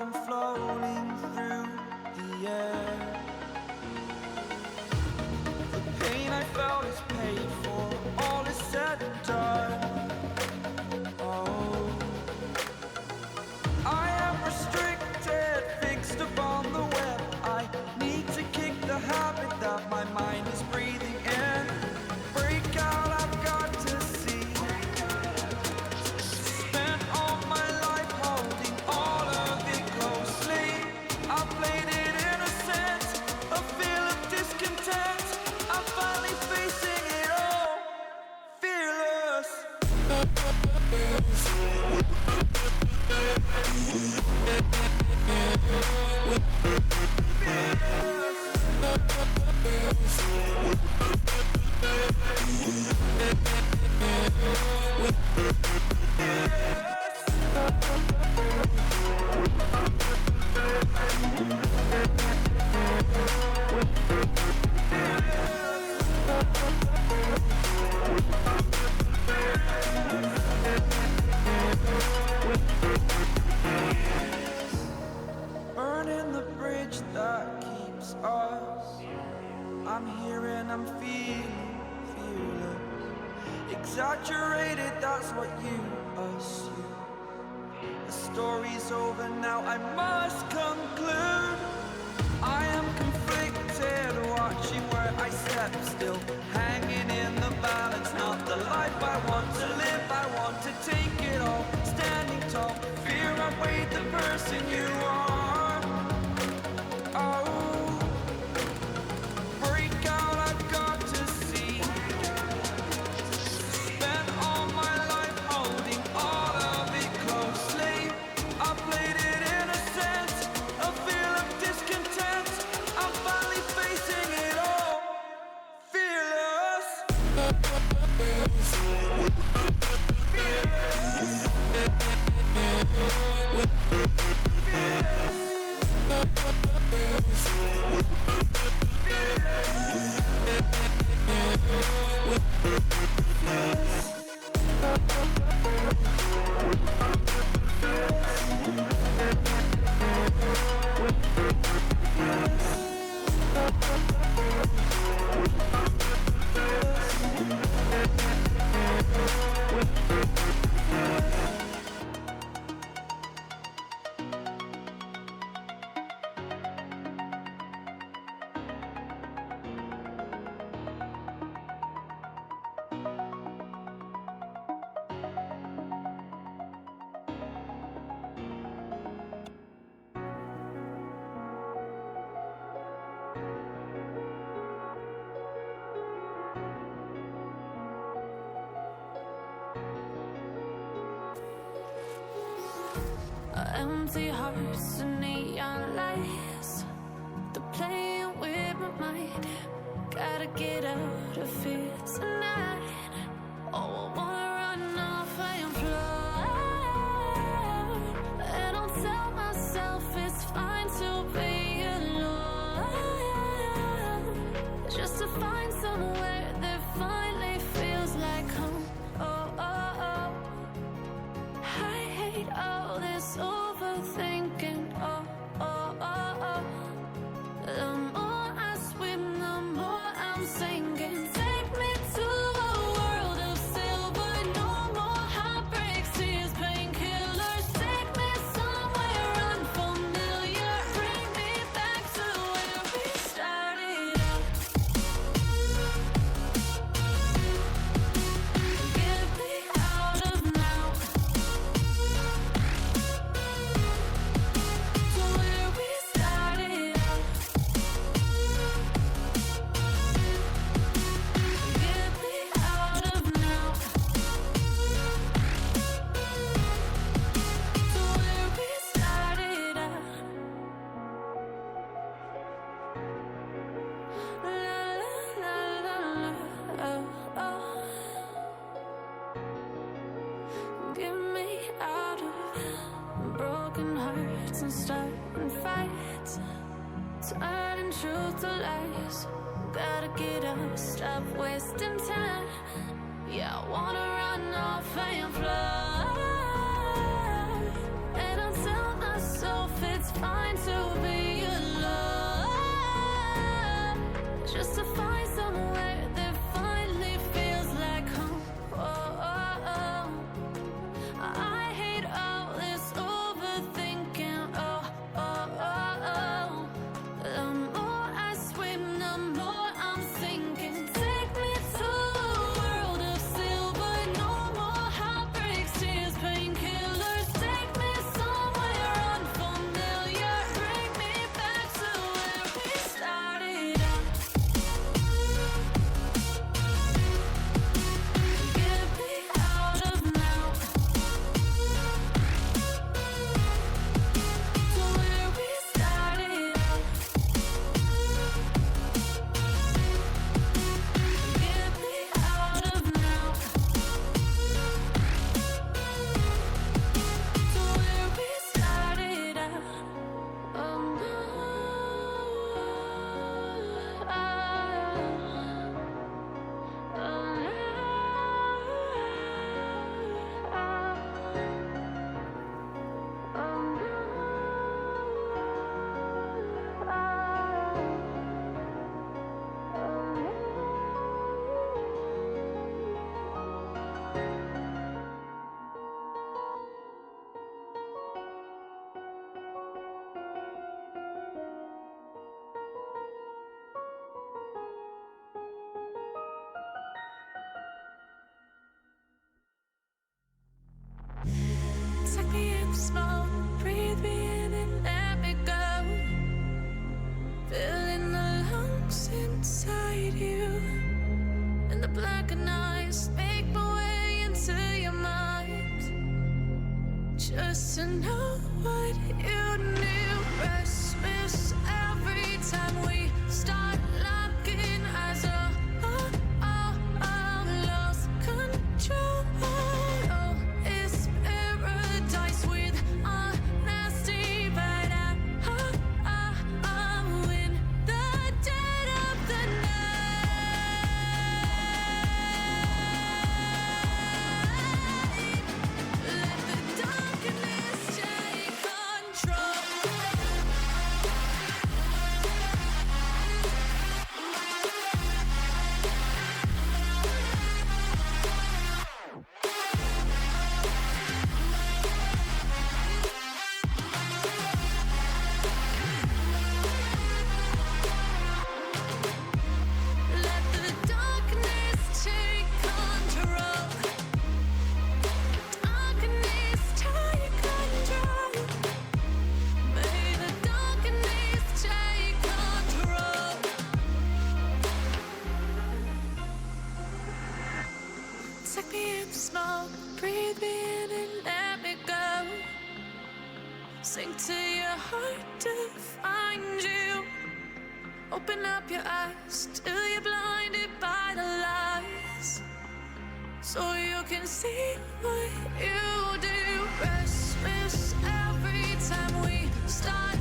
like I'm floating through the air. The pain I felt is paid for, all is said and done. Oh, I am restricted, fixed upon the web. I need to kick the habit that my mind is breathing in. Break out, I've got to see. Spent all my life holding all of it closely. I played it innocent, a feel of discontent. I'm finally facing it all, fearless. Burning the bridge that keeps us. I'm here and I'm feeling fearless. Exaggerated, that's what you assume. The story's over now, I must conclude. I am conflicted, watching where I step still, hanging in the balance. Not the life I want to live, I want to take it all. Standing tall, fear I weighed the person you are. Oh, break out, I've got to see. Spent all my life holding all of it closely. I played it innocent, a feel of discontent. I'm finally facing it all, fearless. Empty hearts and neon lights, they're playing with my mind. Gotta get out of here tonight. Oh, I wanna run off and fly. And I'll tell myself it's fine to be alone, just to find somewhere that finally feels like home. Oh, oh, oh. I hate all this overthinking. Oh, oh, oh, oh. The more I swim, the more I'm sinking. Take me to a world of silver. No more heartbreaks, tears, painkillers. Take me somewhere unfamiliar. Bring me back to where we started out. Get me out of now. To where we started out. Get me out of now. To where we started out. La la la la la. Oh, oh. Get me out of broken hearts and starting fights, turning truth to lies. Gotta get up, stop wasting time. Yeah, I wanna run off and fly. And I'll tell myself it's organized, make my way into your mind, just to know what you knew. Restless every time we start locking eyes. Lost control. Oh, it's paradise with honesty, but I'm in the dead of the night. Let the darkness take control. Let the darkness take control. Darkness take control. May the darkness take control. Take me in the smoke, breathe me in and let me go. Sink to your heart to find you. Open up your eyes till you're blinded by the lies, so you can see what you do. Restless every time we start